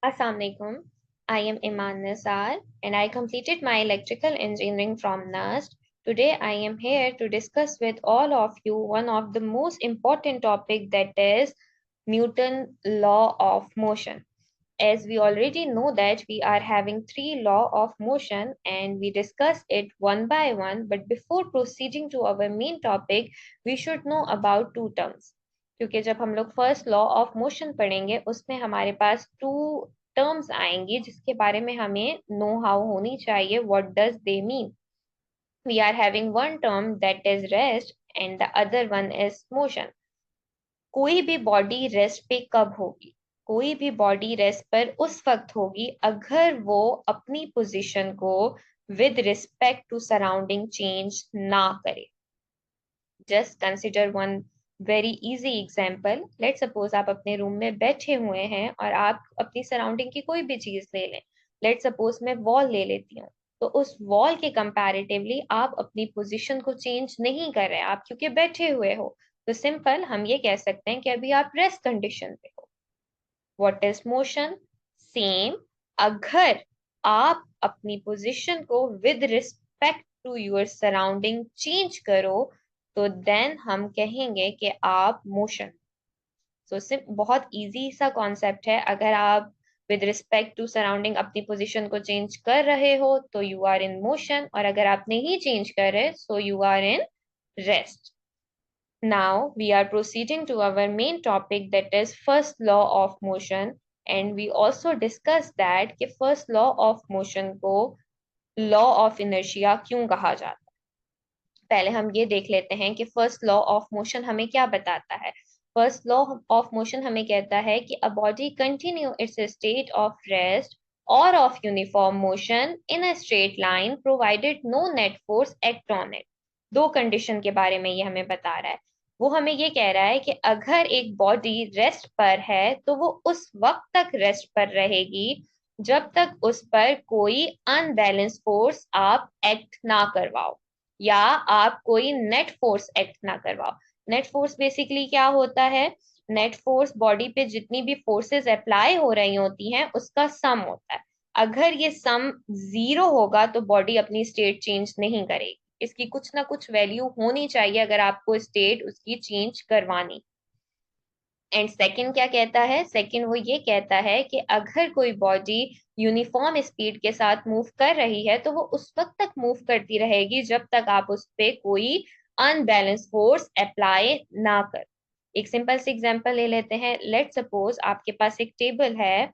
Assalamualaikum. I am Iman Nisar and I completed my electrical engineering from NUST. Today I am here to discuss with all of you one of the most important topic, that is Newton law of motion. As we already know that we are having three law of motion and we discuss it one by one, but before proceeding to our main topic we should know about two terms. क्योंकि जब हम लोग first law of motion पढ़ेंगे उसमें हमारे पास to terms आएंगी जिसके बारे में हमें नो हाउ होनी चाहिए, what does they mean. We are having one term that is rest and the other one is motion. कोई भी बॉडी रेस्ट पे कब होगी? कोई भी बॉडी रेस्ट पर उस वक्त होगी अगर वो अपनी पोजीशन को with respect to surrounding change ना करे. Just consider one very easy example. Let suppose आप अपने रूम में बैठे हुए हैं और आप अपनी सराउंडिंग की कोई भी चीज ले लें. लेट सपोज मैं वॉल ले लेती हूँ, तो उस वॉल के कंपैरेटिवली आप अपनी पोजीशन को चेंज नहीं कर रहे हैं, आप क्योंकि बैठे हुए हो. तो सिंपल हम ये कह सकते हैं कि अभी आप रेस्ट कंडीशन पे हो. What is motion? सेम. अगर आप अपनी पोजीशन को with respect to your surrounding change करो तो देन हम कहेंगे कि आप मोशन. सो सिर्फ बहुत इजी सा कॉन्सेप्ट है. अगर आप विद रिस्पेक्ट टू सराउंडिंग अपनी पोजीशन को चेंज कर रहे हो तो यू आर इन मोशन, और अगर आप नहीं चेंज कर रहे so you are in rest. Now we are proceeding to our main topic, that is first law of motion, and we also discussed that कि first law of motion को law of inertia क्यों कहा जाता है. पहले हम ये देख लेते हैं कि फर्स्ट लॉ ऑफ मोशन हमें क्या बताता है. फर्स्ट लॉ ऑफ मोशन हमें कहता है कि a body continue its state of rest और of uniform motion in a straight line provided no net force act on it. दो कंडीशन के बारे में ये हमें बता रहा है. वो हमें ये कह रहा है कि अगर एक बॉडी रेस्ट पर है तो वो उस वक्त तक रेस्ट पर रहेगी जब तक उस पर कोई अनबैलेंस फोर्स आप एक्ट ना करवाओ या आप कोई नेट फोर्स एक्ट ना करवाओ. नेट फोर्स बेसिकली क्या होता है? नेट फोर्स बॉडी पे जितनी भी फोर्सेस अप्लाई हो रही होती हैं उसका सम होता है. अगर ये सम जीरो होगा तो बॉडी अपनी स्टेट चेंज नहीं करेगी. इसकी कुछ ना कुछ वैल्यू होनी चाहिए अगर आपको स्टेट उसकी चेंज करवानी. एंड सेकंड क्या कहता है? सेकंड वो ये कहता है कि अगर कोई बॉडी यूनिफॉर्म स्पीड के साथ मूव कर रही है तो वो उस वक्त तक मूव करती रहेगी जब तक आप उस पर कोई अनबैलेंस फोर्स अप्लाई ना कर. एक सिंपल सी एग्जांपल ले लेते हैं. लेट सपोज आपके पास एक टेबल है